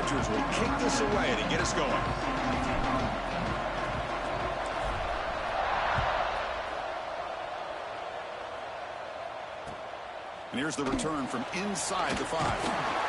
Rangers will kick this away to get us going. And here's the return from inside the 5.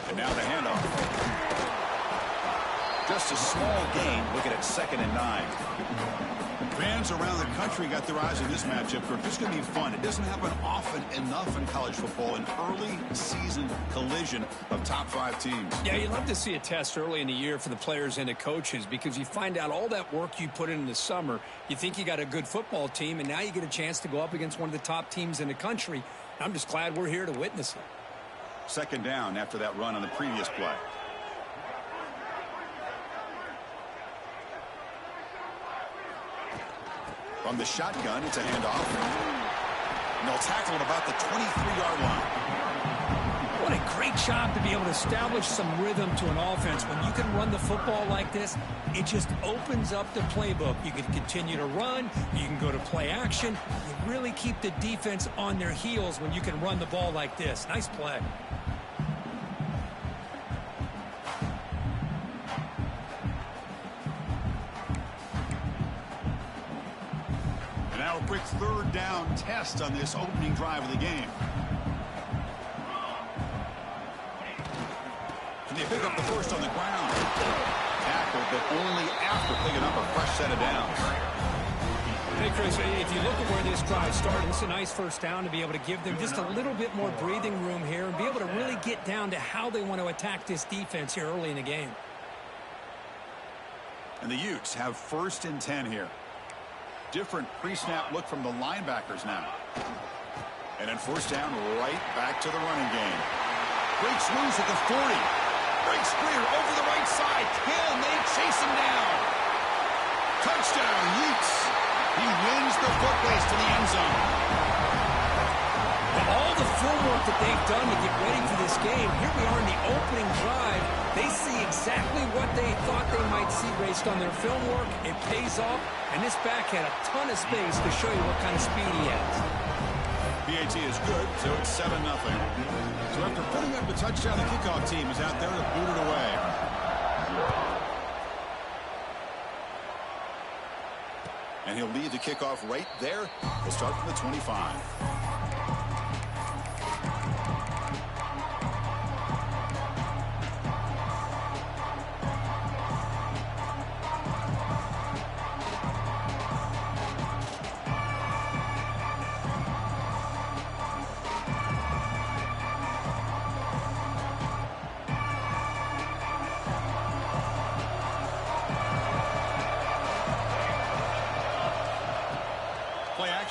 And now the handoff. Just a small gain, looking at 2nd and 9. Fans around the country got their eyes on this matchup, Kirk. This is going to be fun. It doesn't happen often enough in college football, an early season collision of top 5 teams. Yeah, you'd love to see a test early in the year for the players and the coaches, because you find out all that work you put in the summer. You think you got a good football team, and now you get a chance to go up against one of the top teams in the country. I'm just glad we're here to witness it. 2nd down after that run on the previous play. From the shotgun, it's a handoff. And they'll tackle at about the 23-yard line. What a great job to be able to establish some rhythm to an offense. When you can run the football like this, it just opens up the playbook. You can continue to run. You can go to play action. You really keep the defense on their heels when you can run the ball like this. Nice play. Now a quick 3rd down test on this opening drive of the game. And they pick up the first on the ground. Tackled, but only after picking up a fresh set of downs. Hey, Chris, if you look at where this drive started, it's a nice 1st down to be able to give them just a little bit more breathing room here and be able to really get down to how they want to attack this defense here early in the game. And the Utes have 1st and 10 here. Different pre-snap look from the linebackers now. And then 1st down, right back to the running game. Breaks loose at the 40. Breaks clear over the right side. Can they chase him down? Touchdown, Utes. He wins the foot race to the end zone. Well, all the film work that they've done to get ready for this game, here we are in the opening drive. They see exactly what they thought they might see based on their film work. It pays off, and this back had a ton of space to show you what kind of speed he has. PAT is good, so it's 7-0. So after putting up a touchdown, the kickoff team is out there to boot it away. And he'll lead the kickoff right there. We'll start from the 25.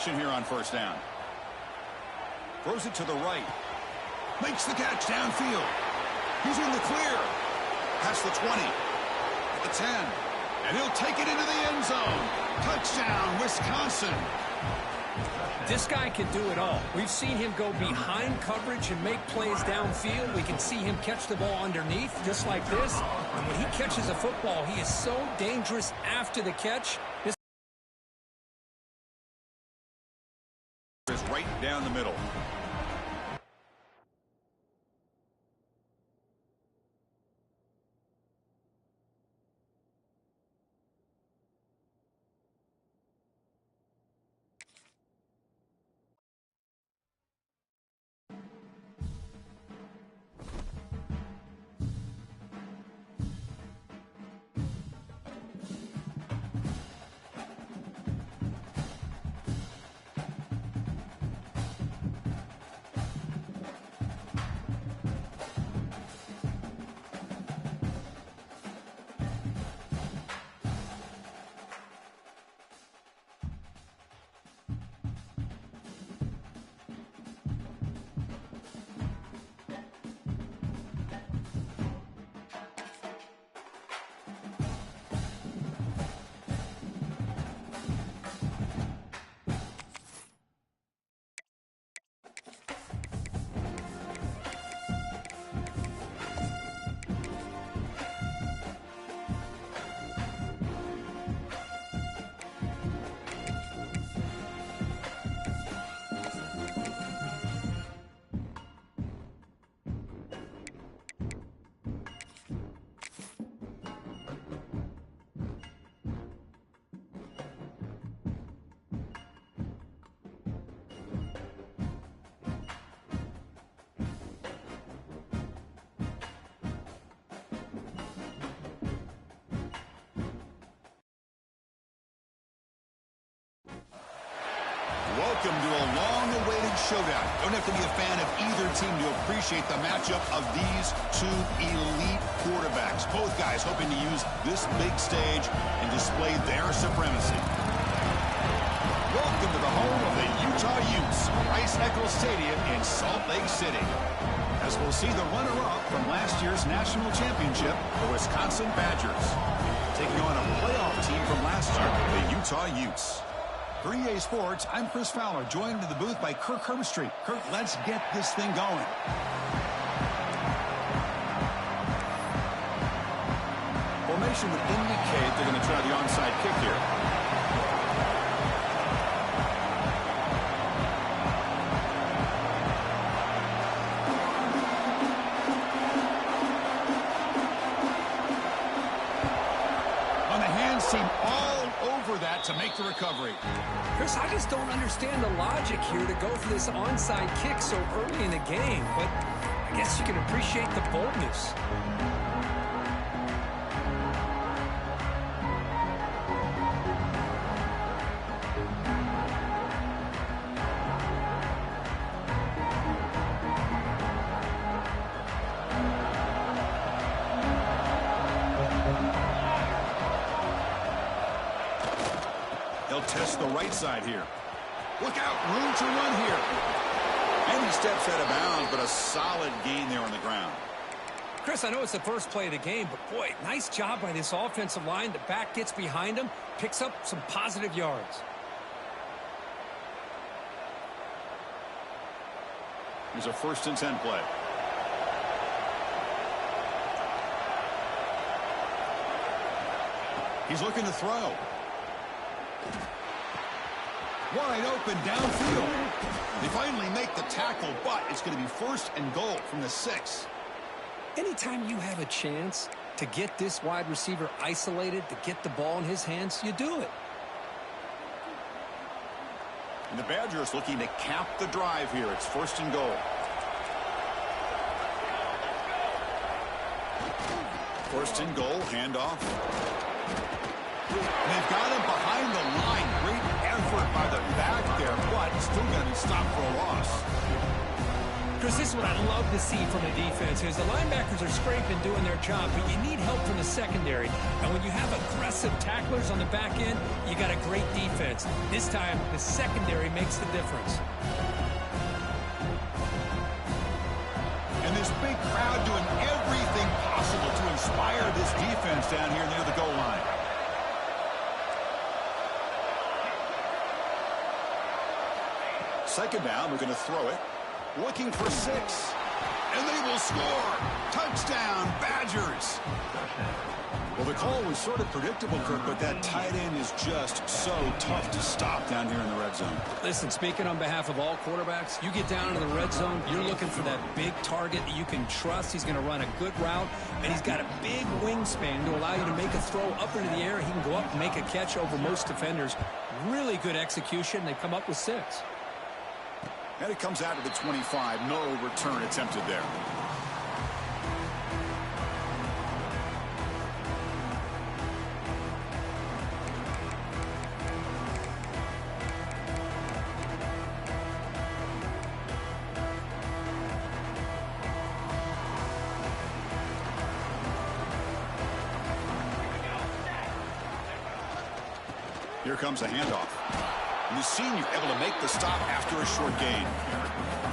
Here on 1st down. Throws it to the right. Makes the catch downfield. He's in the clear. Past the 20. At the 10. And he'll take it into the end zone. Touchdown, Wisconsin. This guy can do it all. We've seen him go behind coverage and make plays downfield. We can see him catch the ball underneath, just like this. And when he catches a football, he is so dangerous after the catch. This is right down the middle. Welcome to a long-awaited showdown. Don't have to be a fan of either team to appreciate the matchup of these two elite quarterbacks. Both guys hoping to use this big stage and display their supremacy. Welcome to the home of the Utah Utes, Rice-Eccles Stadium in Salt Lake City. As we'll see the runner-up from last year's national championship, the Wisconsin Badgers, taking on a playoff team from last year, the Utah Utes. For EA Sports, I'm Chris Fowler, joined in the booth by Kirk Herbstreit. Kirk, let's get this thing going. Formation would indicate they're going to try the onside kick here. On the hands team all over that to make the recovery. Chris, I just don't understand the logic here to go for this onside kick so early in the game, but I guess you can appreciate the boldness. They'll test the right side here. Look out, room to run here. And he steps out of bounds, but a solid gain there on the ground. Chris, I know it's the first play of the game, but boy, nice job by this offensive line. The back gets behind him, picks up some positive yards. Here's a 1st and 10 play. He's looking to throw. Wide open downfield. They finally make the tackle, but it's going to be 1st and goal from the 6. Anytime you have a chance to get this wide receiver isolated, to get the ball in his hands, you do it. And the Badgers looking to cap the drive here. It's 1st and goal. 1st and goal, handoff. And they've got him behind the line. Great effort by the back there, but still going to be stopped for a loss. Chris, this is what I love to see from the defense is the linebackers are scraping, doing their job, but you need help from the secondary. And when you have aggressive tacklers on the back end, you got a great defense. This time, the secondary makes the difference. And this big crowd doing everything possible to inspire this defense down here near the goal line. Second down, we're going to throw it. Looking for 6. And they will score. Touchdown, Badgers. Well, the call was sort of predictable, Kirk, but that tight end is just so tough to stop down here in the red zone. Listen, speaking on behalf of all quarterbacks, you get down into the red zone, you're looking for that big target that you can trust. He's going to run a good route, and he's got a big wingspan to allow you to make a throw up into the air. He can go up and make a catch over most defenders. Really good execution. They come up with 6. And it comes out to the 25. No return attempted there. Here comes a handoff. And the senior able to make the stop after a short gain.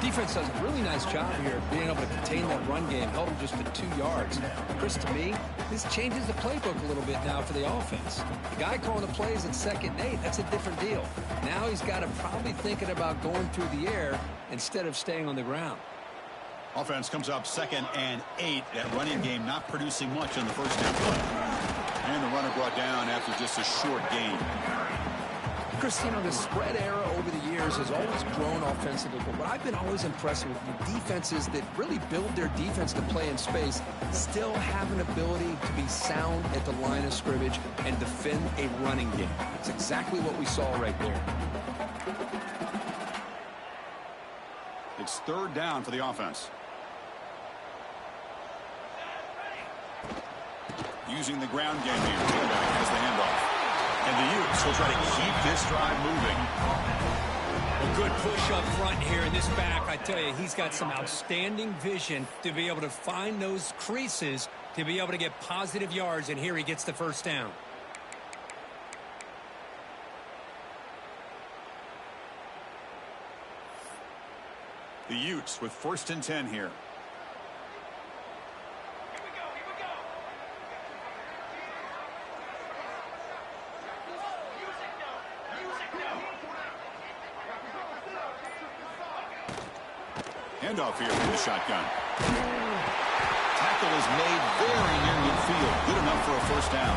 Defense does a really nice job here being able to contain that run game, held him just to 2 yards. Chris, to me, this changes the playbook a little bit now for the offense. The guy calling the plays at 2nd and 8, that's a different deal. Now he's got to probably thinking about going through the air instead of staying on the ground. Offense comes up 2nd and 8. That running game not producing much on the 1st down play. And the runner brought down after just a short gain. Chris, you know, the spread era over the years has always grown offensively, but what I've been always impressed with the defenses that really build their defense to play in space still have an ability to be sound at the line of scrimmage and defend a running game. That's exactly what we saw right there. It's 3rd down for the offense. Using the ground game here. Tailback has the handoff. And the Utes will try to keep this drive moving. Well, Good push up front here in this back. I tell you, he's got some outstanding vision to be able to find those creases to be able to get positive yards, and here he gets the first down. The Utes with 1st and 10 here. Handoff here from the shotgun. Tackle is made very near midfield. Good enough for a first down.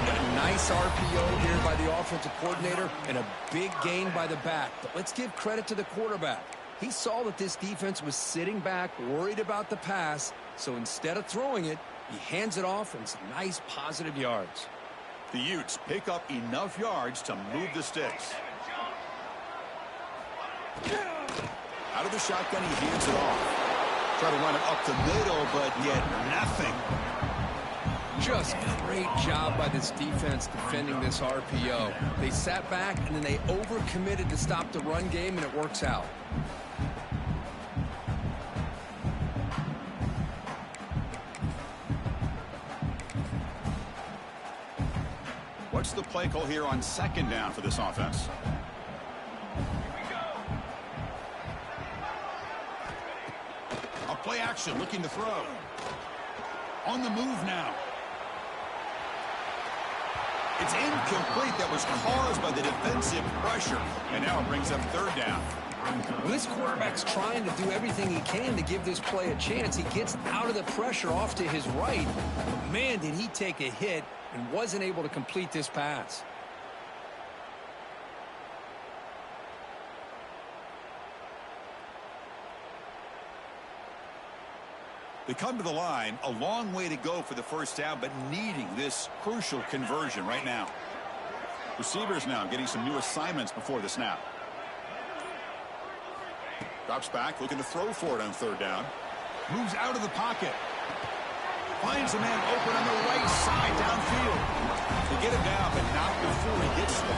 A nice RPO here by the offensive coordinator and a big gain by the back. But let's give credit to the quarterback. He saw that this defense was sitting back, worried about the pass. So instead of throwing it, he hands it off and some nice positive yards. The Utes pick up enough yards to move the sticks. Out of the shotgun, he hands it off. Try to run it up the middle, but yet nothing. Just great job by this defense defending this RPO. They sat back, and then they overcommitted to stop the run game, and it works out. What's the play call here on 2nd down for this offense? A play action, looking to throw. On the move now. It's incomplete. That was caused by the defensive pressure. And now it brings up 3rd down. Well, this quarterback's trying to do everything he can to give this play a chance. He gets out of the pressure off to his right. But man, did he take a hit and wasn't able to complete this pass. They come to the line, a long way to go for the first down, but needing this crucial conversion right now. Receivers now getting some new assignments before the snap. Drops back, looking to throw for it on 3rd down. Moves out of the pocket. Finds a man open on the right side downfield. They get him down, but not before he gets to the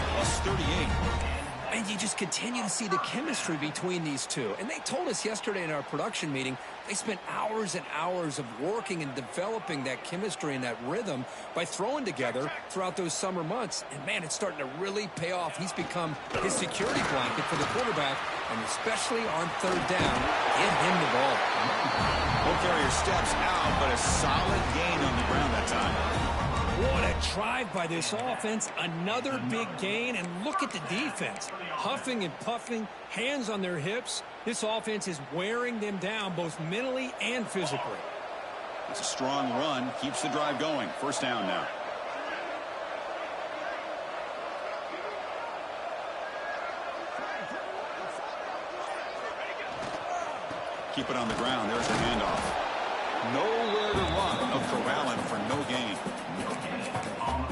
+38. And you just continue to see the chemistry between these two. And they told us yesterday in our production meeting, they spent hours and hours of working and developing that chemistry and that rhythm by throwing together throughout those summer months. And, man, it's starting to really pay off. He's become his security blanket for the quarterback, and especially on 3rd down, give him the ball. Ball carrier steps out, but a solid gain on the ground that time. What a drive by this offense. Another big gain, and look at the defense. Huffing and puffing, hands on their hips. This offense is wearing them down both mentally and physically. It's a strong run, keeps the drive going. First down now. Keep it on the ground. There's the handoff. Nowhere to run. No corralling for no gain.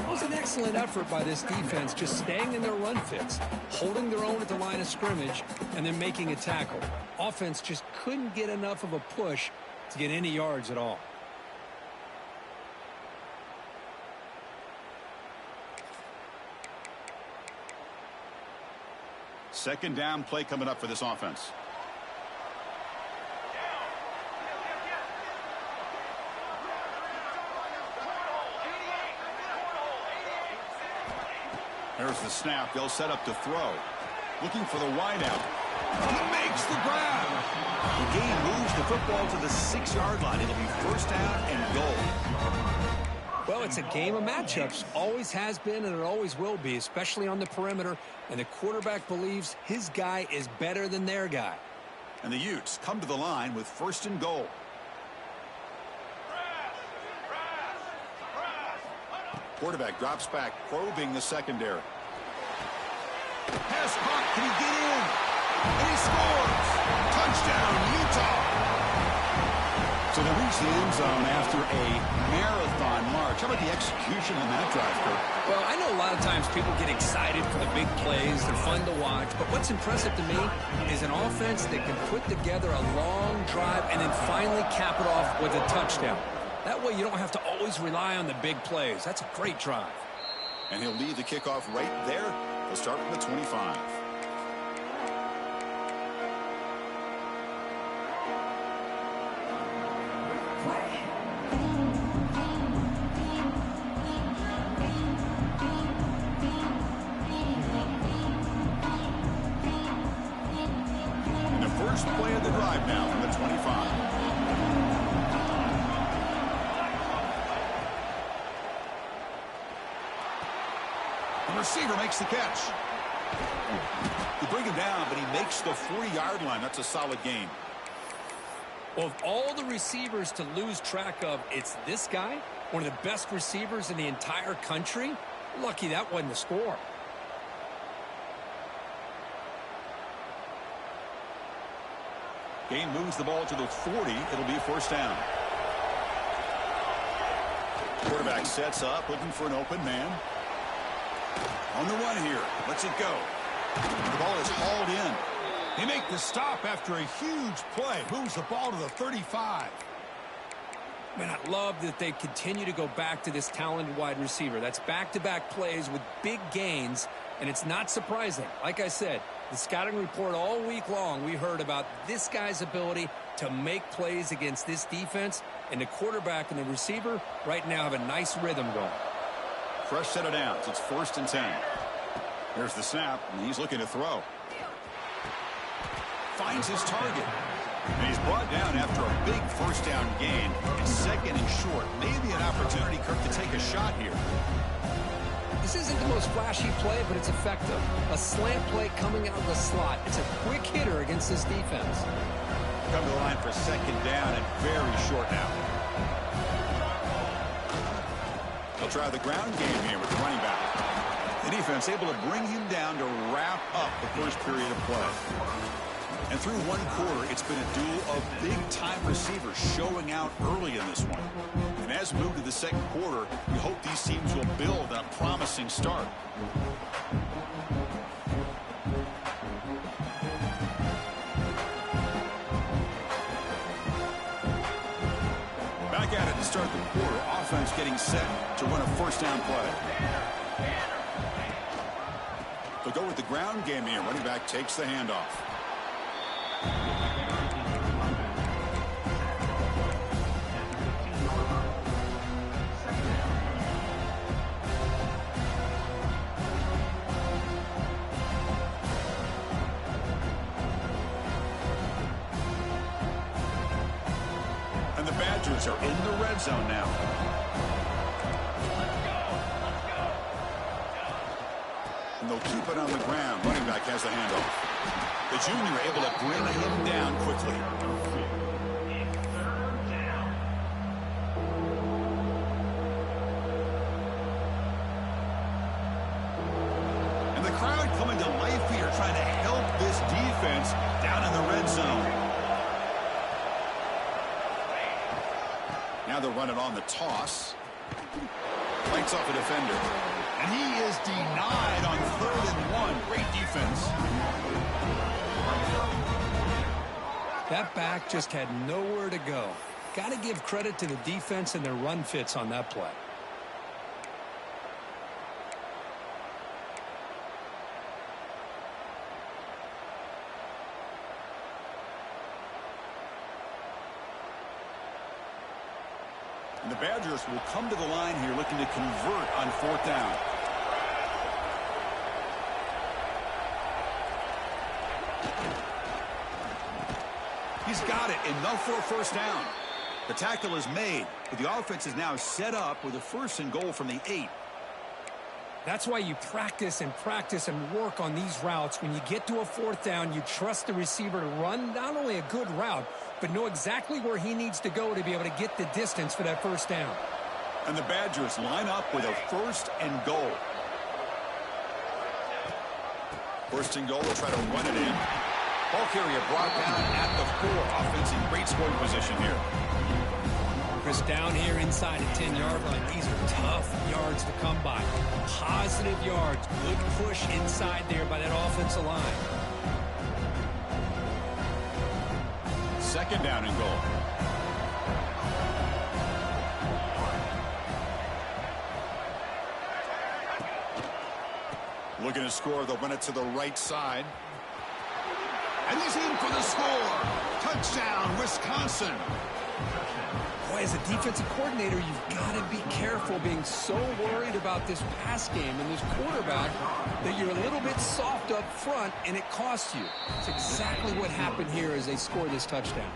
It was an excellent effort by this defense, just staying in their run fits, holding their own at the line of scrimmage, and then making a tackle. Offense just couldn't get enough of a push to get any yards at all. Second down play coming up for this offense. There's the snap. They'll set up to throw. Looking for the wideout. He makes the grab. The game moves the football to the 6-yard line. It'll be first down and goal. Well, it's a game of matchups. Always has been and it always will be, especially on the perimeter. And the quarterback believes his guy is better than their guy. And the Utes come to the line with 1st and goal. Quarterback drops back, probing the secondary. Pass caught. Can he get in? And he scores. Touchdown, Utah. So they reach the end zone after a marathon march. How about the execution on that drive, Kurt? Well, I know a lot of times people get excited for the big plays. They're fun to watch. But what's impressive to me is an offense that can put together a long drive and then finally cap it off with a touchdown. That way you don't have to always rely on the big plays. That's a great drive. And he'll lead the kickoff right there. They'll start from the 25. first play of the drive now from the 25. The receiver makes the catch. You bring him down, but he makes the 40-yard line. That's a solid gain. Well, of all the receivers to lose track of, it's this guy, one of the best receivers in the entire country. Lucky that wasn't the score. Gain moves the ball to the 40. It'll be first down. Quarterback sets up, looking for an open man. On the run here. Lets it go. The ball is hauled in. They make the stop after a huge play. Moves the ball to the 35. Man, I love that they continue to go back to this talented wide receiver. That's back-to-back plays with big gains, and it's not surprising. Like I said, the scouting report all week long, we heard about this guy's ability to make plays against this defense, and the quarterback and the receiver right now have a nice rhythm going. Fresh set of downs. It's 1st and 10. Here's the snap, and he's looking to throw. Finds his target. And he's brought down after a big first down gain. It's 2nd and short. Maybe an opportunity, Kirk, to take a shot here. This isn't the most flashy play, but it's effective. A slant play coming out of the slot. It's a quick hitter against this defense. Come to the line for 2nd down and very short now. They'll try the ground game here with the running back. The defense able to bring him down to wrap up the first period of play. And through one quarter, it's been a duel of big-time receivers showing out early in this one. And as we move to the 2nd quarter, we hope these teams will build on a promising start. Back at it to start the quarter. Offense getting set to run a first down play. They'll go with the ground game here. Running back takes the handoff. And the Badgers are in the red zone now. And they'll keep it on the ground. Running back has the handoff. The junior able to bring him down quickly. And the crowd coming to life here, trying to help this defense down in the red zone. Now they'll run it on the toss. Fights off a defender. And he is denied on 3rd and 1. Great defense. That back just had nowhere to go. Got to give credit to the defense and their run fits on that play. And the Badgers will come to the line here looking to convert on 4th down. He's got it. Enough for a first down. The tackle is made, but the offense is now set up with a 1st and goal from the 8. That's why you practice and work on these routes. When you get to a 4th down, you trust the receiver to run not only a good route, but know exactly where he needs to go to be able to get the distance for that first down. And the Badgers line up with a 1st and goal. 1st and goal, they'll try to run it in. Ball carrier brought down at the 4. Offense in great scoring position here. Chris, down here inside the 10-yard line, these are tough yards to come by. Positive yards, good push inside there by that offensive line. 2nd down and goal. Looking to score, they'll run it to the right side. And he's in for the score. Touchdown, Wisconsin. Boy, as a defensive coordinator, you've got to be careful being so worried about this pass game and this quarterback that you're a little bit soft up front and it costs you. It's exactly what happened here as they score this touchdown.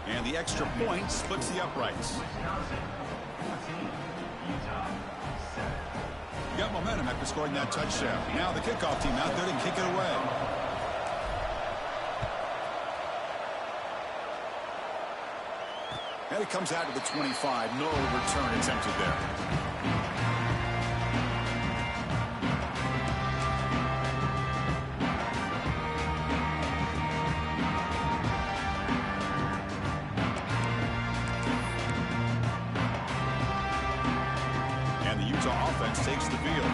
And the extra point splits the uprights. You got momentum after scoring that touchdown. Now the kickoff team out there to kick it away. And it comes out to the 25. No return attempted there. And the Utah offense takes the field.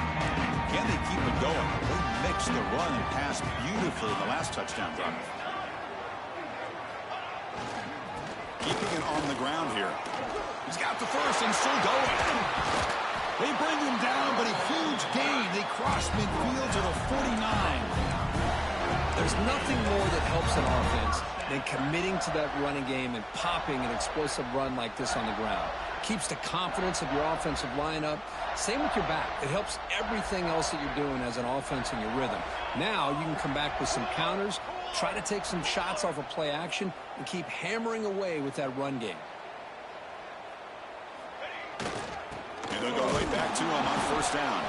Can they keep it going? They mix the run and pass beautifully in the last touchdown drive. Keeping it on the ground here. He's got the first and still going. They bring him down, but a huge gain. They cross midfield to the 49. There's nothing more that helps an offense than committing to that running game and popping an explosive run like this on the ground. Keeps the confidence of your offensive lineup. Same with your back. It helps everything else that you're doing as an offense in your rhythm. Now you can come back with some counters, try to take some shots off of play action, and keep hammering away with that run game. And they'll go right back to him on first down.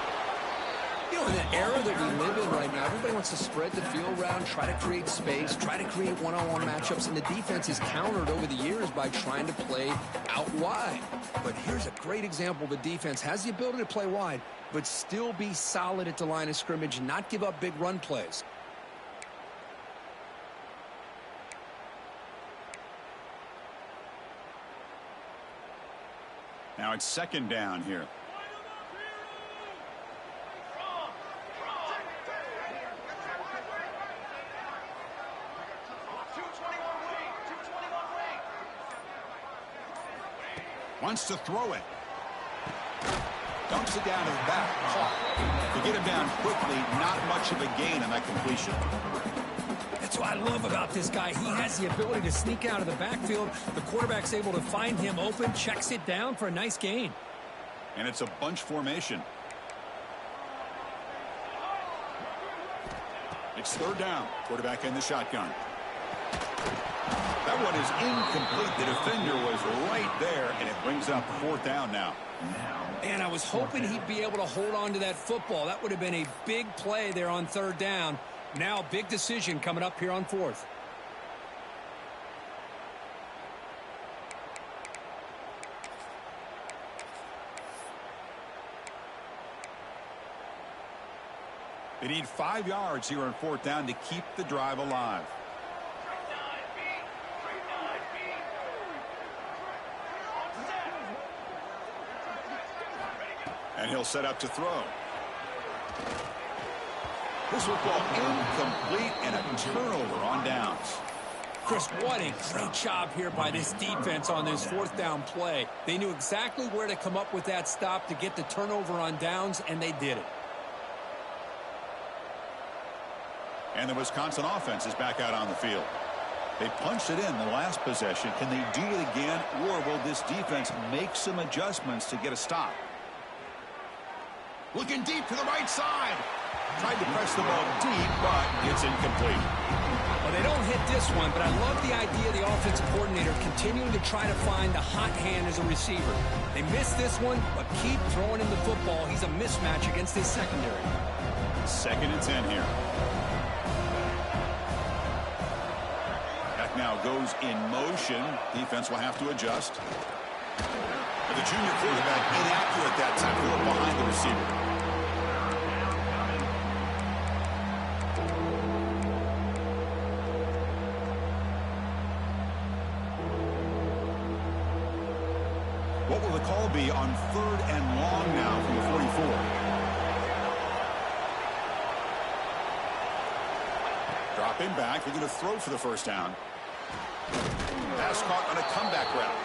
You know, in the era that we live in right now, everybody wants to spread the field around, try to create space, try to create one-on-one matchups, and the defense is countered over the years by trying to play out wide. But here's a great example. The defense has the ability to play wide, but still be solid at the line of scrimmage and not give up big run plays. Now it's second down here. Wants to throw it. Dumps it down to the back. Caught. To get him down quickly, not much of a gain on that completion. That's what I love about this guy. He has the ability to sneak out of the backfield. The quarterback's able to find him open, checks it down for a nice gain. And it's a bunch formation. It's third down. Quarterback in the shotgun. That one is incomplete. The defender was right there, and it brings up fourth down now. And I was hoping he'd be able to hold on to that football. That would have been a big play there on third down. Now, big decision coming up here on fourth. They need 5 yards here on fourth down to keep the drive alive. And he'll set up to throw. This football incomplete and a turnover on downs. Chris, what a great job here by this defense on this fourth down play. They knew exactly where to come up with that stop to get the turnover on downs, and they did it. And the Wisconsin offense is back out on the field. They punched it in the last possession. Can they do it again, or will this defense make some adjustments to get a stop? Looking deep to the right side. Tried to press the ball deep, but it's incomplete. Well, they don't hit this one, but I love the idea of the offensive coordinator continuing to try to find the hot hand as a receiver. They missed this one, but keep throwing him the football. He's a mismatch against his secondary. 2nd and 10 here. That now goes in motion. Defense will have to adjust. But the junior quarterback inaccurate that time, threw behind the receiver. What will the call be on 3rd and long now from the 44? Dropping back. They're going to throw for the first down. Pass caught on a comeback route.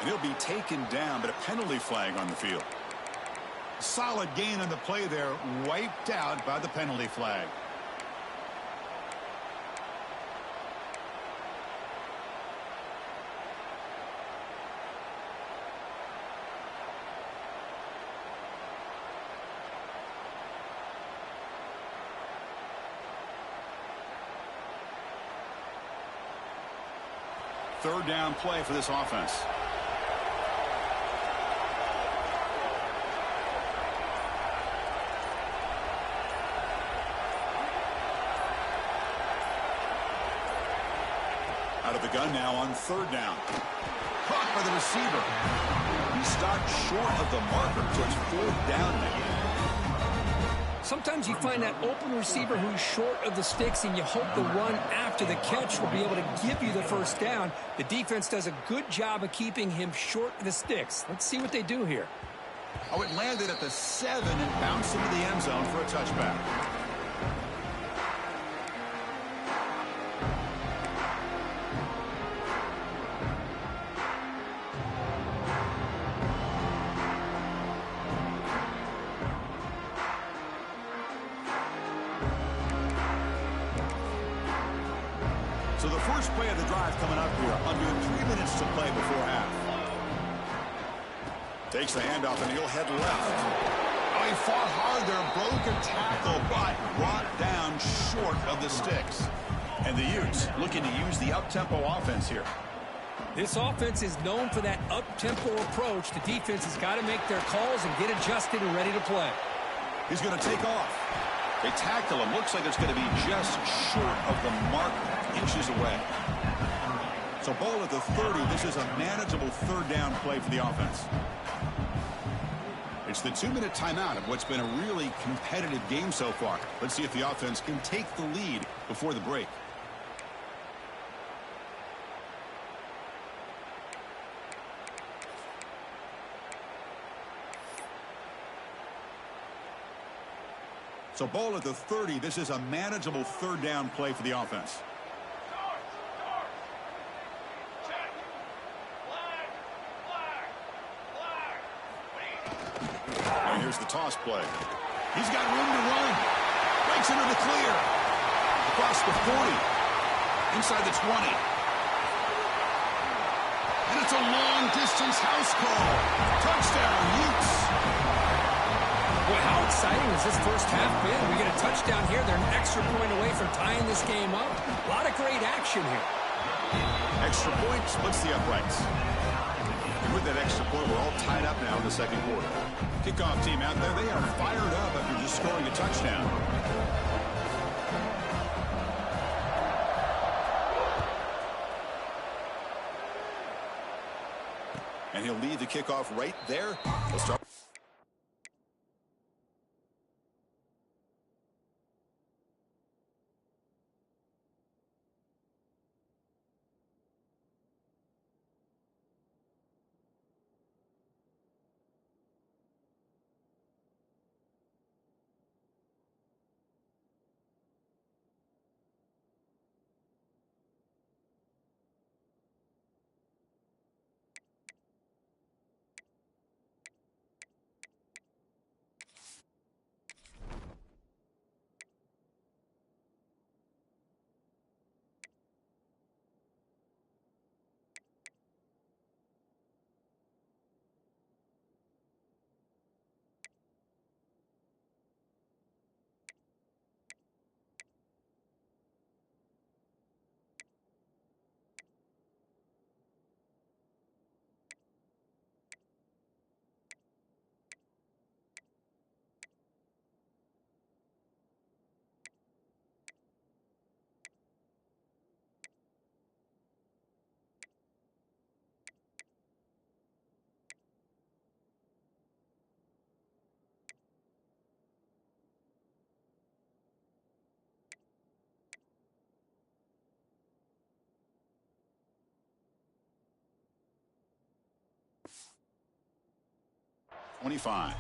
And he'll be taken down, but a penalty flag on the field. Solid gain on the play there, wiped out by the penalty flag. third down play for this offense. Out of the gun now on third down. Caught by the receiver. He stopped short of the marker, so it's fourth down now. Sometimes you find that open receiver who's short of the sticks, and you hope the run after the catch will be able to give you the first down. The defense does a good job of keeping him short of the sticks. Let's see what they do here. Oh, it landed at the 7 and bounced into the end zone for a touchback. So the first play of the drive coming up here, under 3 minutes to play before half. Takes the handoff and he'll head left. Oh, he fought hard there, broke a tackle, but brought down short of the sticks. And the Utes looking to use the up-tempo offense here. This offense is known for that up-tempo approach. The defense has got to make their calls and get adjusted and ready to play. He's going to take off. They tackle him. Looks like it's going to be just short of the mark, inches away. So ball at the 30. This is a manageable third down play for the offense. It's the 2-minute timeout of what's been a really competitive game so far. Let's see if the offense can take the lead before the break. So ball at the 30. This is a manageable third down play for the offense. And here's the toss play. He's got room to run. Breaks into the clear. Across the 40. Inside the 20. And it's a long-distance house call. Touchdown, Utes. Boy, how exciting has this first half been? We get a touchdown here. They're an extra point away from tying this game up. A lot of great action here. Extra point splits the uprights. And with that extra point, we're all tied up now in the second quarter. Kickoff team out there, they are fired up after just scoring a touchdown. And he'll lead the kickoff right there. He'll start. $25.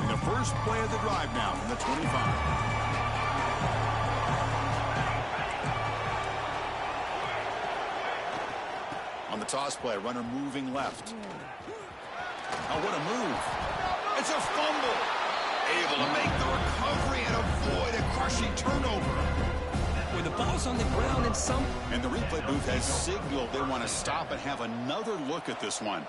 And the first play of the drive now from the 25. On the toss play, runner moving left. Oh, what a move. It's a fumble. Able to make the recovery and avoid a crushing turnover. When the ball's on the ground and some... And the replay booth has signaled they want to stop and have another look at this one.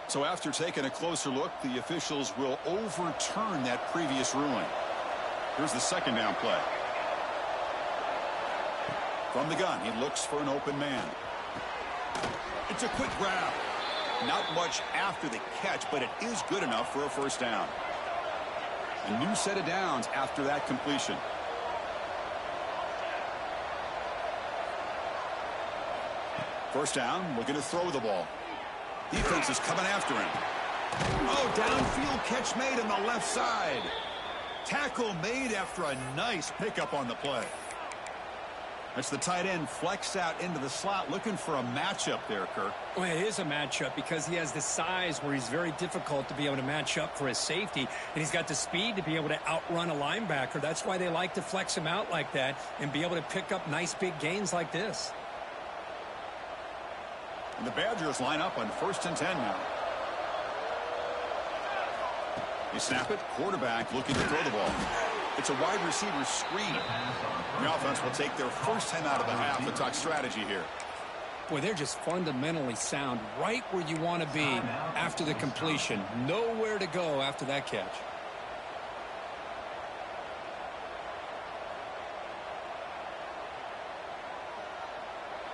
So after taking a closer look, the officials will overturn that previous ruling. Here's the second down play. From the gun, he looks for an open man. It's a quick grab. Not much after the catch, but it is good enough for a first down. A new set of downs after that completion. First down, looking to throw the ball. Defense is coming after him. Oh, downfield catch made on the left side. Tackle made after a nice pickup on the play. That's the tight end flexed out into the slot, looking for a matchup there, Kirk. Well, it is a matchup because he has the size where he's very difficult to be able to match up for his safety, and he's got the speed to be able to outrun a linebacker. That's why they like to flex him out like that and be able to pick up nice big gains like this. And the Badgers line up on 1st and 10 now. They snap it. Quarterback looking to throw the ball. It's a wide receiver screen. The offense will take their first 10 out of the half to talk strategy here. Boy, they're just fundamentally sound, right where you want to be after the completion. Nowhere to go after that catch.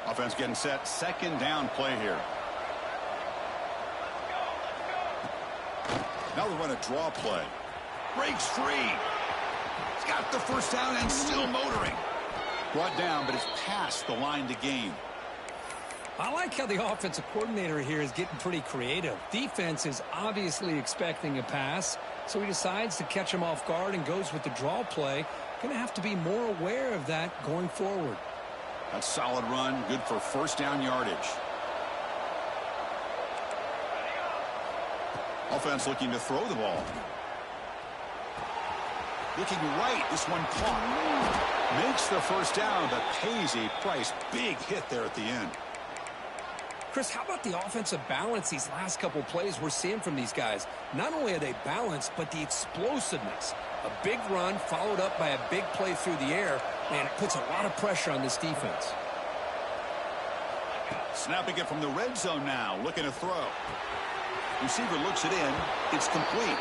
Offense getting set. Second down play here. Now they run a draw play. Breaks free. He's got the first down and still motoring. Brought down, but it's past the line to gain. I like how the offensive coordinator here is getting pretty creative. Defense is obviously expecting a pass, so he decides to catch him off guard and goes with the draw play. Going to have to be more aware of that going forward. A solid run, good for first down yardage. Offense looking to throw the ball. Looking right, this one caught. Makes the first down, but pays a price. Big hit there at the end. Chris, how about the offensive balance these last couple plays we're seeing from these guys? Not only are they balanced, but the explosiveness. A big run followed up by a big play through the air, and it puts a lot of pressure on this defense. Snapping it from the red zone now, looking to throw. Receiver looks it in. It's complete.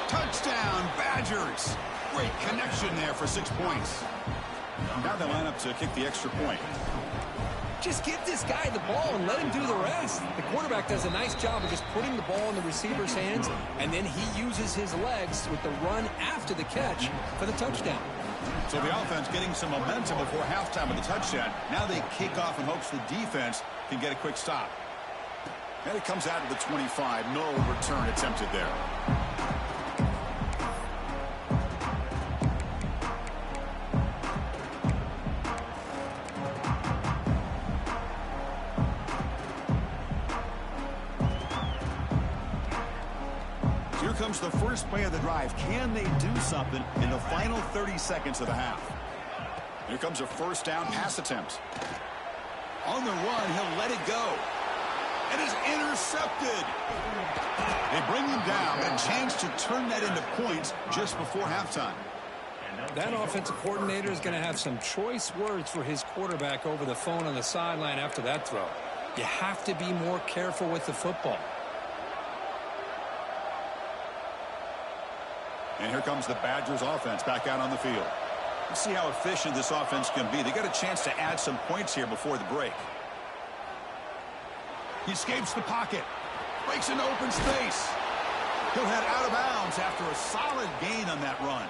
Touchdown, Badgers. Great connection there for 6 points. Now they line up to kick the extra point. Just give this guy the ball and let him do the rest. The quarterback does a nice job of just putting the ball in the receiver's hands, and then he uses his legs with the run after the catch for the touchdown. So the offense getting some momentum before halftime with the touchdown. Now they kick off in hopes the defense can get a quick stop. And it comes out of the 25. No return attempted there. Here comes the first play of the drive. Can they do something in the final 30 seconds of the half? Here comes a first down pass attempt. On the run, he'll let it go. It is intercepted. They bring him down. A chance to turn that into points just before halftime. That offensive coordinator is going to have some choice words for his quarterback over the phone on the sideline after that throw. You have to be more careful with the football. And here comes the Badgers offense back out on the field. Let's see how efficient this offense can be. They got a chance to add some points here before the break. He escapes the pocket. Breaks into open space. He'll head out of bounds after a solid gain on that run.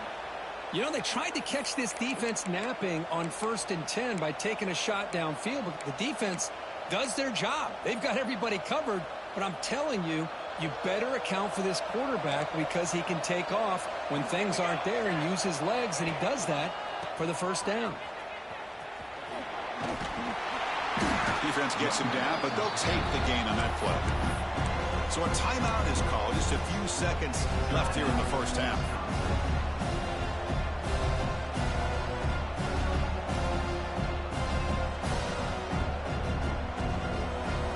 You know, they tried to catch this defense napping on 1st and 10 by taking a shot downfield, but the defense does their job. They've got everybody covered, but I'm telling you, you better account for this quarterback because he can take off when things aren't there and use his legs, and he does that for the first down. Defense gets him down, but they'll take the gain on that play. So a timeout is called. Just a few seconds left here in the first half.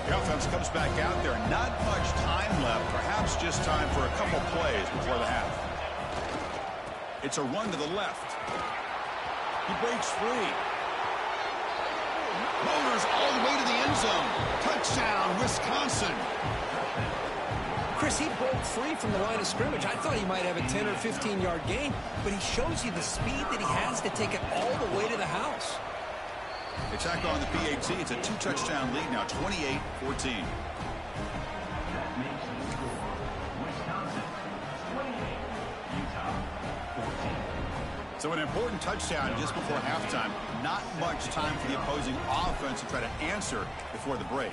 The offense comes back out there. Not much time left. Perhaps it's just time for a couple plays before the half. It's a run to the left. He breaks free. Motors all the way to the end zone. Touchdown, Wisconsin. Chris, he broke free from the line of scrimmage. I thought he might have a 10 or 15-yard gain, but he shows you the speed that he has to take it all the way to the house. They tack on the PAT. It's a 2-touchdown lead now, 28-14. So an important touchdown just before halftime. Not much time for the opposing offense to try to answer before the break.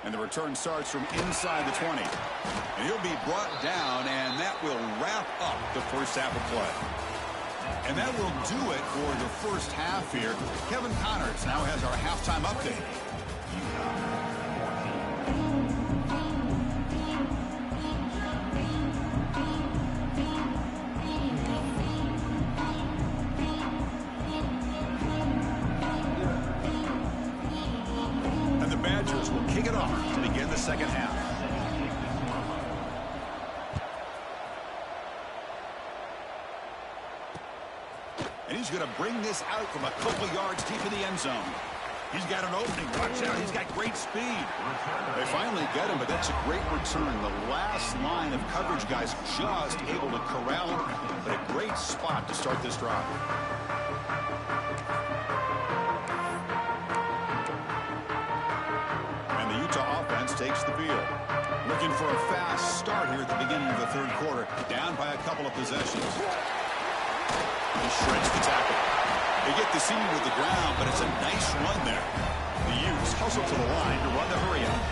And the return starts from inside the 20. And he'll be brought down, and that will wrap up the first half of play. And that will do it for the first half here. Kevin Connors now has our halftime update. Kick it off to begin the second half. And he's going to bring this out from a couple yards deep in the end zone. He's got an opening. Watch out. He's got great speed. They finally get him, but that's a great return. The last line of coverage guys just able to corral him, but a great spot to start this drive. Takes the field. Looking for a fast start here at the beginning of the third quarter. Down by a couple of possessions. He shreds the tackle. They get the seam with the ground, but it's a nice run there. The Utes hustle to the line to run the hurry up.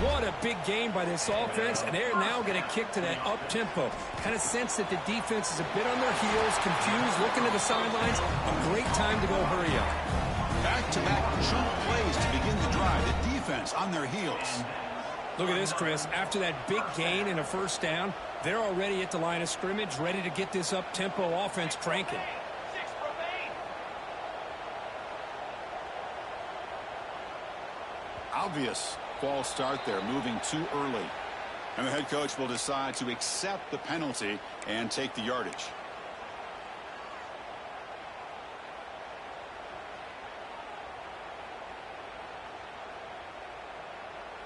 What a big gain by this offense, and they're now going to kick to that up-tempo. Kind of sense that the defense is a bit on their heels, confused, looking to the sidelines. A great time to go hurry up. Back-to-back jump plays to begin the drive. The defense on their heels. Look at this, Chris. After that big gain and a first down, they're already at the line of scrimmage, ready to get this up-tempo offense cranking. Obvious false start there, moving too early. And the head coach will decide to accept the penalty and take the yardage.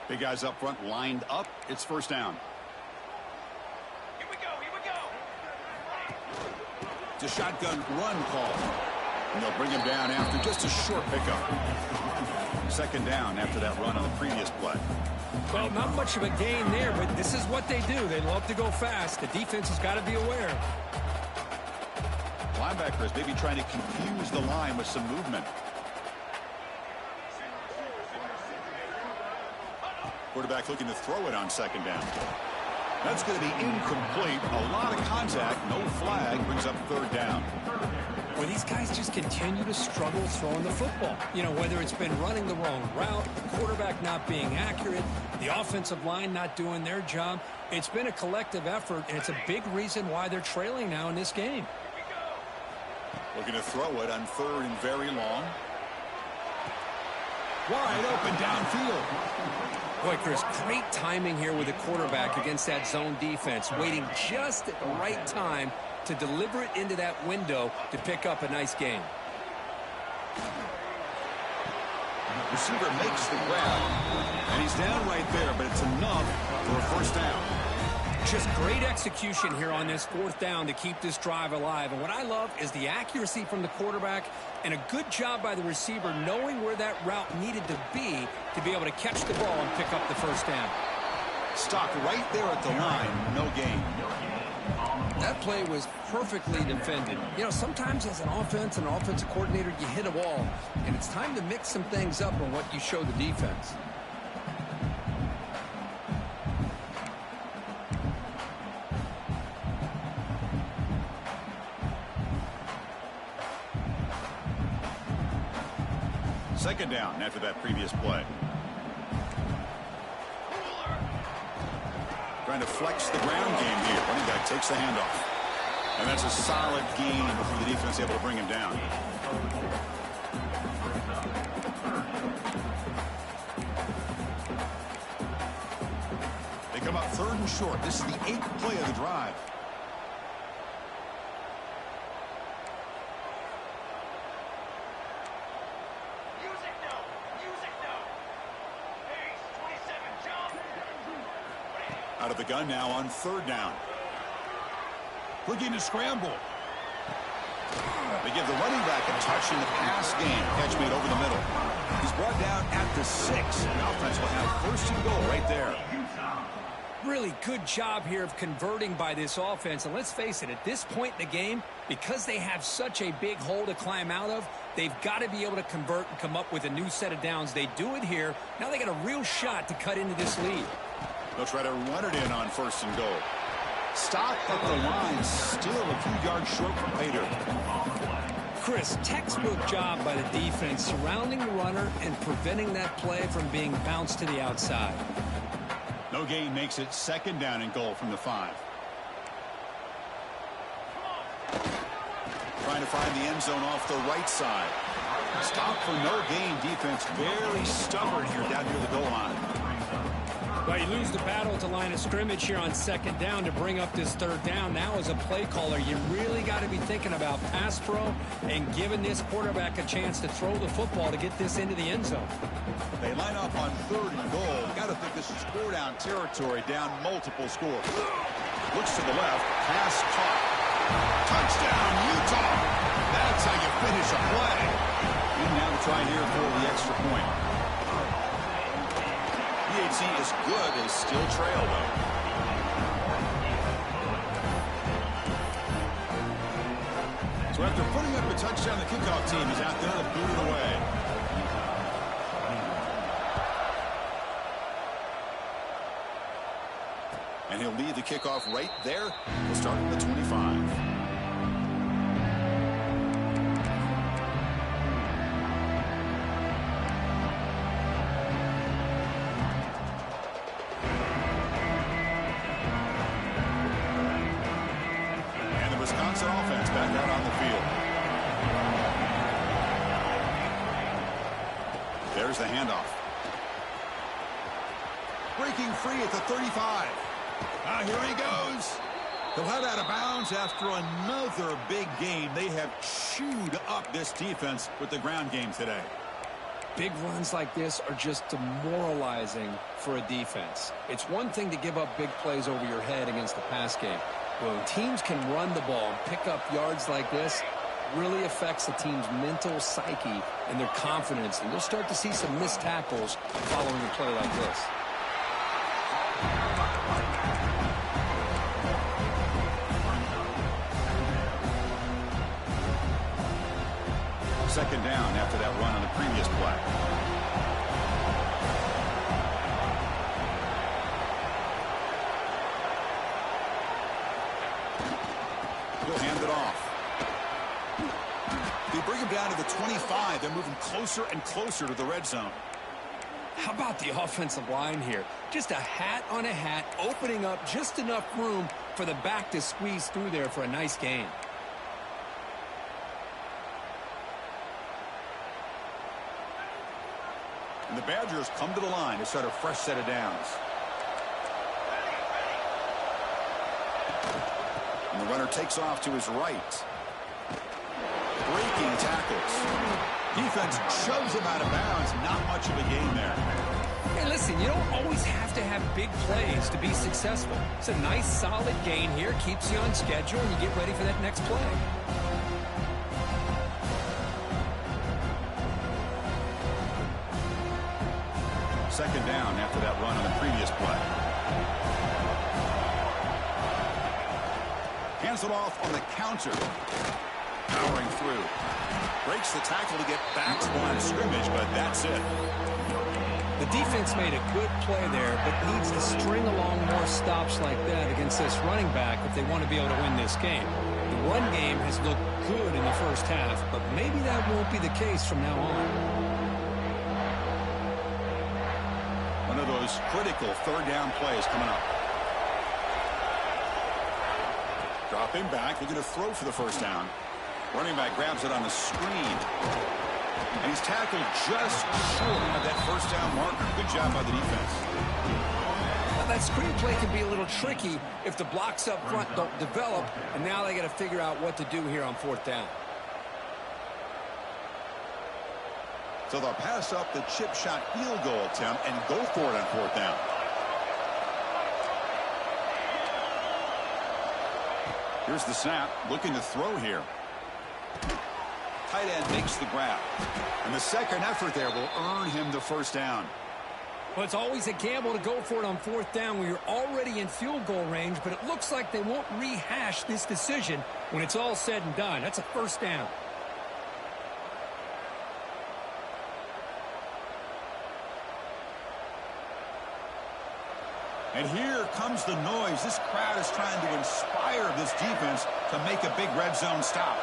Big guys up front lined up. It's first down. Here we go. It's a shotgun run call. And they'll bring him down after just a short pickup. Second down after that run on the previous play. Well, not much of a gain there, but this is what they do. They love to go fast. The defense has got to be aware. Linebackers maybe trying to confuse the line with some movement. Quarterback looking to throw it on second down. That's going to be incomplete. A lot of contact. No flag. Brings up third down. Well, these guys just continue to struggle throwing the football. You know, whether it's been running the wrong route, the quarterback not being accurate, the offensive line not doing their job. It's been a collective effort, and it's a big reason why they're trailing now in this game. Looking to throw it on third and very long. Wide open downfield. Boy, Chris, great timing here with the quarterback against that zone defense, waiting just at the right time to deliver it into that window to pick up a nice gain. Receiver makes the grab, and he's down right there, but it's enough for a first down. Just great execution here on this fourth down to keep this drive alive. And what I love is the accuracy from the quarterback and a good job by the receiver knowing where that route needed to be able to catch the ball and pick up the first down. Stopped right there at the line, no gain. That play was perfectly defended. You know, sometimes as an offense and an offensive coordinator, you hit a wall, and it's time to mix some things up on what you show the defense. Second down after that previous play. Trying to flex the ground game here. Running back takes the handoff. And that's a solid gain before the defense able to bring him down. about 3rd and short. This is the 8th play of the drive. Out of the gun now on 3rd down. Looking to scramble. They give the running back a touch in the pass game. Catch made over the middle. He's brought down at the 6. And the offense will have 1st and goal right there. Really good job here of converting by this offense. And let's face it, at this point in the game, because they have such a big hole to climb out of, they've got to be able to convert and come up with a new set of downs. They do it here. Now they got a real shot to cut into this lead. They'll try to run it in on 1st and goal. Stop at the line, still a few yards short from pay dirt. Chris, textbook job by the defense surrounding the runner and preventing that play from being bounced to the outside. No gain makes it 2nd down and goal from the 5. Trying to find the end zone off the right side. Stop for no gain. Defense very stubborn here down near the goal line. Well, you lose the battle at the line of scrimmage here on 2nd down to bring up this 3rd down. Now as a play caller, you really got to be thinking about pass pro and giving this quarterback a chance to throw the football to get this into the end zone. They line up on 3rd and goal. Got to think this is score down territory, down multiple scores. Looks to the left, pass caught. Touchdown, Utah! That's how you finish a play. And now to try here for the extra point. PHC is good. They still trail, though. So after putting up a touchdown, the kickoff team is out there to boot it away. And he'll lead the kickoff right there. We'll start at the 25. Wisconsin offense back out on the field. There's the handoff. Breaking free at the 35. Here he goes. He'll head out of bounds after another big game. They have chewed up this defense with the ground game today. Big runs like this are just demoralizing for a defense. It's one thing to give up big plays over your head against the pass game. When teams can run the ball and pick up yards like this, really affects the team's mental psyche and their confidence. And you'll start to see some missed tackles following a play like this. Second down after that run on the previous play. He'll hand it off. They bring him down to the 25. They're moving closer and closer to the red zone. How about the offensive line here? Just a hat on a hat, opening up just enough room for the back to squeeze through there for a nice gain. And the Badgers come to the line to start a fresh set of downs. And the runner takes off to his right. Breaking tackles. Defense shoves him out of bounds. Not much of a gain there. Hey, listen, you don't always have to have big plays to be successful. It's a nice, solid gain here. Keeps you on schedule, and you get ready for that next play. Second down after that run on the previous play. Hands it off on the counter. Powering through. Breaks the tackle to get back to the line of scrimmage, but that's it. The defense made a good play there, but needs to string along more stops like that against this running back if they want to be able to win this game. The run game has looked good in the first half, but maybe that won't be the case from now on. One of those critical third down plays coming up. Dropping back, looking to throw for the first down. Running back grabs it on the screen. And he's tackled just short of that first down marker. Good job by the defense. Well, that screenplay can be a little tricky if the blocks up front don't develop, and now they got to figure out what to do here on 4th down. So they'll pass up the chip shot field goal attempt and go for it on 4th down. Here's the snap, looking to throw here. Tight end makes the grab. And the second effort there will earn him the first down. Well, it's always a gamble to go for it on 4th down when you're already in field goal range, but it looks like they won't rehash this decision when it's all said and done. That's a first down. And here comes the noise. This crowd is trying to inspire this defense to make a big red zone stop.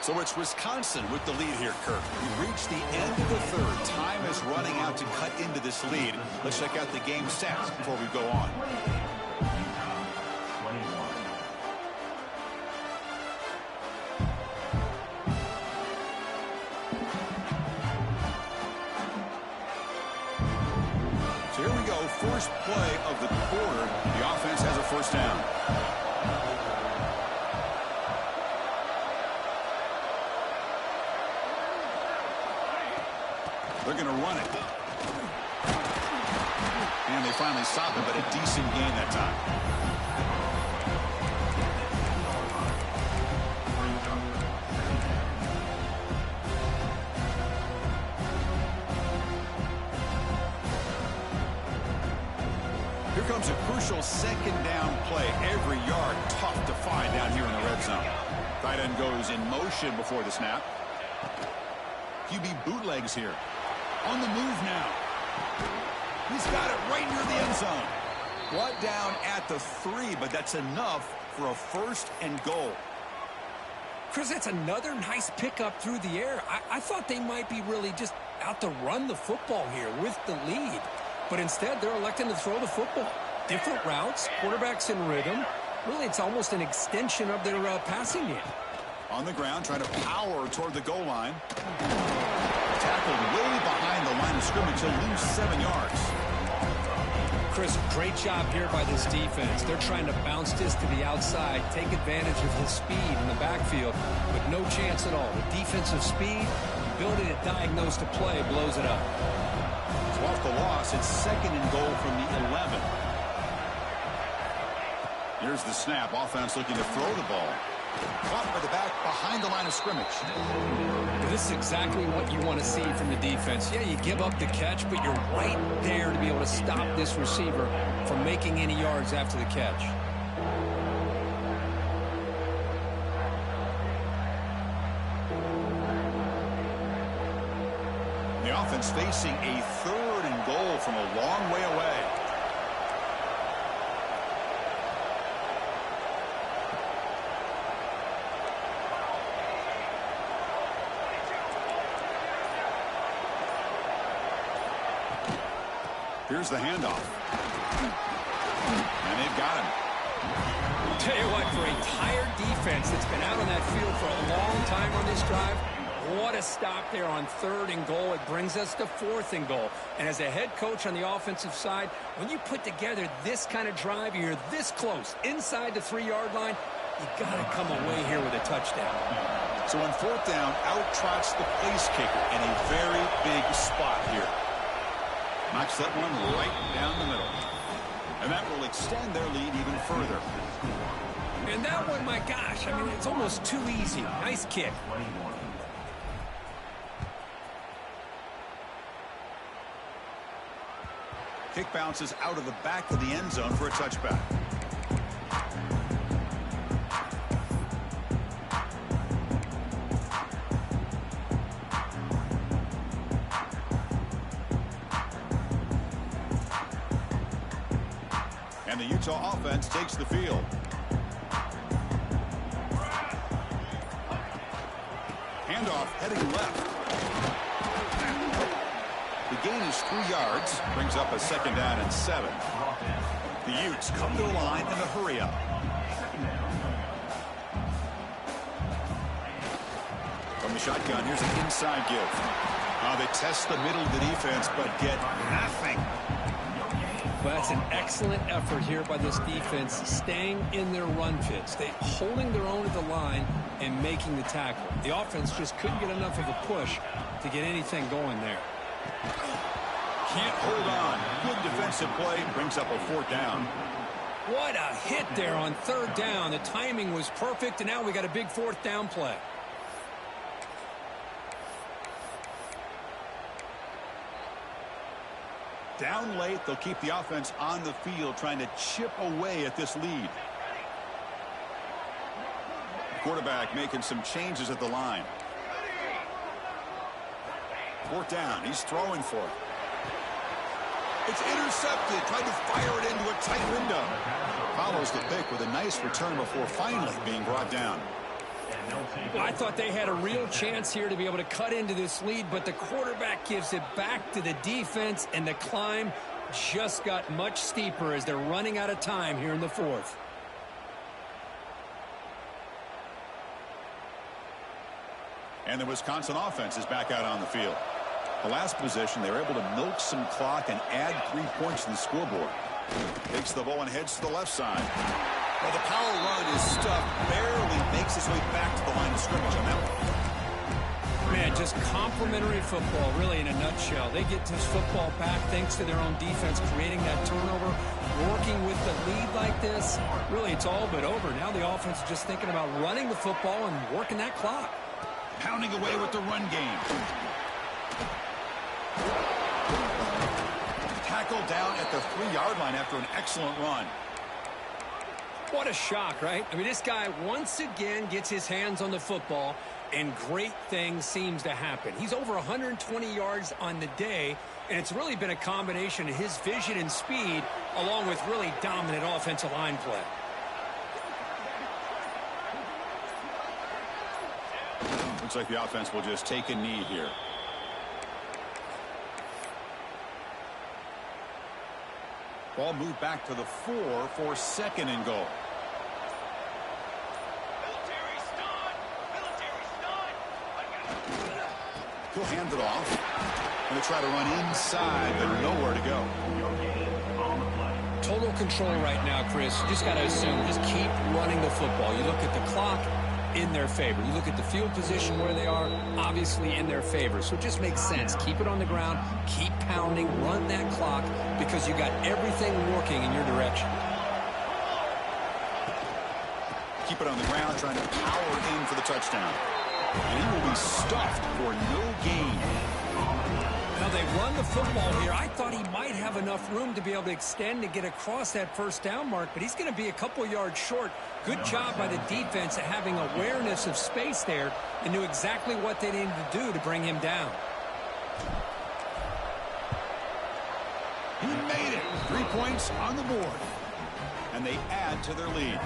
So it's Wisconsin with the lead here, Kirk. We reached the end of the third. Time is running out to cut into this lead. Let's check out the game stats before we go on. So here we go. First play of the quarter. The offense has a first down. They're going to run it. And they finally stop it, but a decent gain that time. Here comes a crucial second down play. Every yard tough to find down here in the red zone. Tight end goes in motion before the snap. QB bootlegs here. On the move now. He's got it right near the end zone. Brought down at the 3, but that's enough for a first and goal. Chris, that's another nice pickup through the air. I thought they might be really just out to run the football here with the lead. But instead, they're electing to throw the football. Different routes, quarterbacks in rhythm. Really, it's almost an extension of their passing game. On the ground, trying to power toward the goal line. Tackled way behind the line of scrimmage. He'll lose 7 yards. Chris, great job here by this defense. They're trying to bounce this to the outside, take advantage of his speed in the backfield, but no chance at all. The defensive speed, ability to diagnose the play, blows it up. So off the loss, it's second and goal from the 11. Here's the snap. Offense looking to throw the ball. Caught by the back behind the line of scrimmage. This is exactly what you want to see from the defense. Yeah, you give up the catch, but you're right there to be able to stop this receiver from making any yards after the catch. The offense facing a third and goal from a long way away. Here's the handoff. And they've got him. I'll tell you what, for a tired defense that's been out on that field for a long time on this drive, what a stop there on third and goal. It brings us to fourth and goal. And as a head coach on the offensive side, when you put together this kind of drive, you're this close, inside the 3-yard line, you got to come away here with a touchdown. So on fourth down, out trots the place kicker in a very big spot here. Knocks that one right down the middle. And that will extend their lead even further. And that one, my gosh, I mean, it's almost too easy. Nice kick. Kick bounces out of the back of the end zone for a touchback. And the Utah offense takes the field. Handoff heading left. The gain is 3 yards, brings up a second down and 7. The Utes come to the line in a hurry up. From the shotgun, here's an inside give. They test the middle of the defense, but get nothing. Well, that's an excellent effort here by this defense, staying in their run fits. They holding their own at the line and making the tackle. The offense just couldn't get enough of a push to get anything going there. Can't hold on. Good defensive play, brings up a 4th down. What a hit there on 3rd down. The timing was perfect, and now we got a big 4th down play. Down late, they'll keep the offense on the field, trying to chip away at this lead. Quarterback making some changes at the line. 4th down, he's throwing for it. It's intercepted, trying to fire it into a tight window. Follows the pick with a nice return before finally being brought down. I thought they had a real chance here to be able to cut into this lead, but the quarterback gives it back to the defense, and the climb just got much steeper as they're running out of time here in the 4th. And the Wisconsin offense is back out on the field. The last possession, they were able to milk some clock and add 3 points to the scoreboard. Takes the ball and heads to the left side. Well, the power run is stuffed, barely makes its way back to the line of scrimmage on that one. Man, just complimentary football, really, in a nutshell. They get this football back thanks to their own defense, creating that turnover, working with the lead like this. Really, it's all but over. Now the offense is just thinking about running the football and working that clock. Pounding away with the run game. Tackled down at the 3-yard line after an excellent run. What a shock, right? I mean, this guy once again gets his hands on the football, and great things seems to happen. He's over 120 yards on the day, and it's really been a combination of his vision and speed along with really dominant offensive line play. Looks like the offense will just take a knee here. Ball moved back to the 4 for 2nd and goal. He'll hand it off. Going to try to run inside, but nowhere to go. Total control right now, Chris. You just got to assume, just keep running the football. You look at the clock, in their favor. You look at the field position where they are, obviously in their favor. So it just makes sense. Keep it on the ground, keep pounding, run that clock, because you got everything working in your direction. Keep it on the ground, trying to power in for the touchdown. And he will be stuffed for no gain. Now they run the football here. I thought he might have enough room to be able to extend and get across that 1st down mark, but he's going to be a couple yards short. Good job by the defense at having awareness of space there and knew exactly what they needed to do to bring him down. He made it. 3 points on the board. And they add to their lead.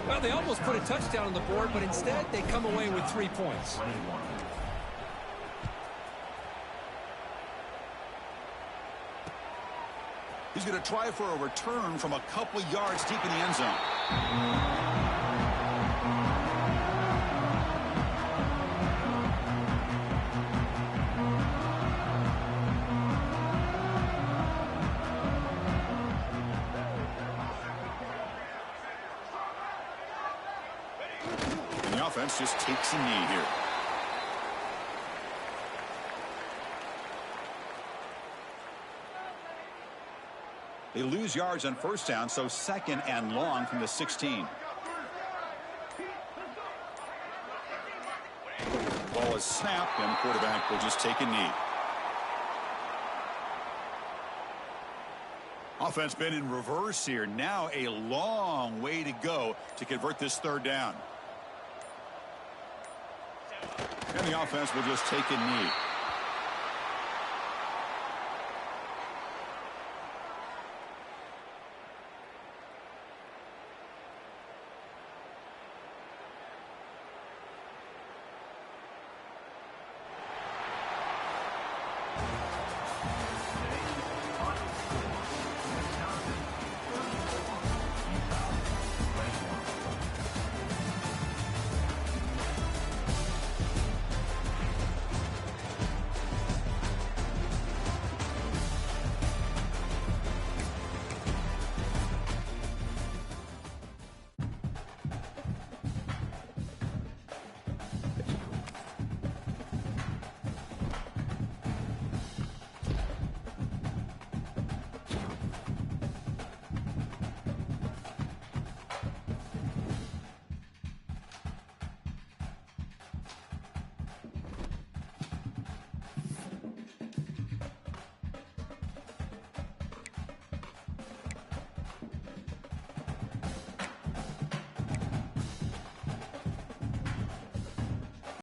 Well, they almost put a touchdown on the board, but instead they come away with 3 points. He's going to try for a return from a couple yards deep in the end zone. And the offense just takes a knee here. They lose yards on 1st down, so 2nd and long from the 16. Ball is snapped, and quarterback will just take a knee. Offense been in reverse here. Now a long way to go to convert this 3rd down. And the offense will just take a knee.